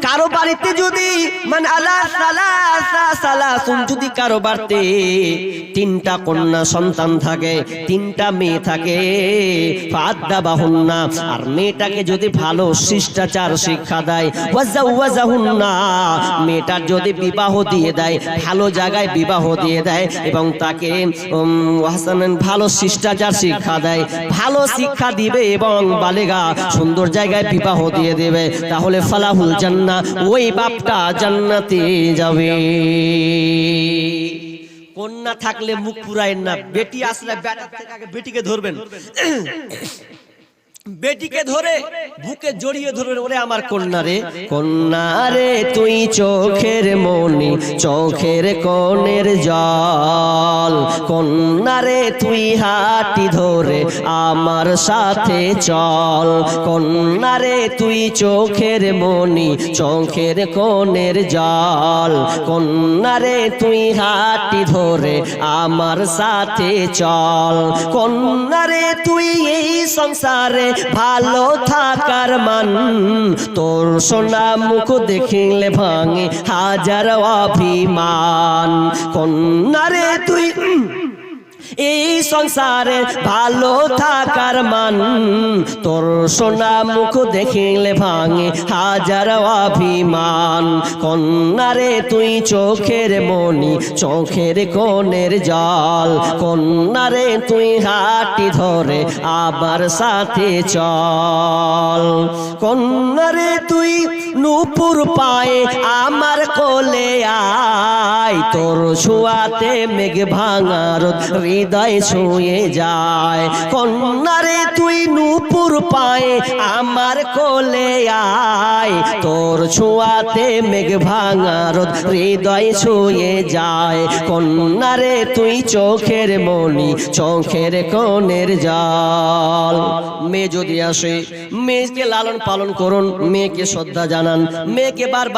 কারো বাড়িতে যদি মানে আলা সালাসা সালাসুন যদি কারো বাড়িতে তিনটা কন্যা সন্তান থাকে, তিনটা মেয়ে থাকে, ফাদ্দাবাহুন্না, আর মেয়েটাকে যদি ভালো শিষ্টাচার শিক্ষা দেয়, ওয়াজাওয়াজাহুন্না, মেয়েটার যদি বিবাহ দিয়ে দেয়, ভালো জায়গায় বিবাহ দিয়ে দেয় এবং তাকে ভালো শিষ্টাচার শিক্ষা দেয়, ভালো শিক্ষা দিবে এবং বালেগা সুন্দর জায়গায় বিবাহ দিয়ে দেবে, তাহলে ফালাহুল জান্নাহ, ওই বাপটা জান্নাতে যাবে। কন্যা থাকলে মুখ পুরায়েন না, বেটি আসলে বেটার থেকে আগে বেটিকে ধরবেন, বেটিকে ধরে বুকে জড়িয়ে ধরবেন, ওরে আমার কন্যা রে, কন্যা রে তুই চোখের মনি, চোখের কোণের জল, কন্যা রে তুই হাঁটি ধরে আমার সাথে চল, কন্যা রে তুই চোখের মনি, চোখের কোণের জল, কন্যা রে তুই হাঁটি ধরে আমার সাথে চল, কন্যা রে তুই এই সংসারে ভালো থাকার মান, তোর সোনা মুখ দেখিলে ভাঙে হাজার অভিমান, কন্যা রে তুই এই সংসারে ভালো থাকার মান, তোর সোনা মুখ দেখিলে ভাঙে হাজার অভিমান, কন্যা রে তুই চোখের মনি, চোখের কোণের জল, কন্যা রে তুই হাঁটি ধরে আবার সাথে চল, কন্যা রে তুই নূপুর পায়ে আমার কোলে আয়, তোর ছোঁয়াতে মেঘ ভাঙার হৃদয় ছুঁয়ে যায়, কন্যা রে তুই নূপুর পায়ে আমার কোলে আয়, তোর ছোঁয়াতে মেঘ ভাঙার হৃদয় ছুঁয়ে যায়, কন্যা রে তুই চোখের মনি, চোখের কোণের জল। মেয়ে যদি আসে, মেয়েকে লালন পালন করুন, মেয়েকে শ্রদ্ধা জানান, মেয়েকে বারবার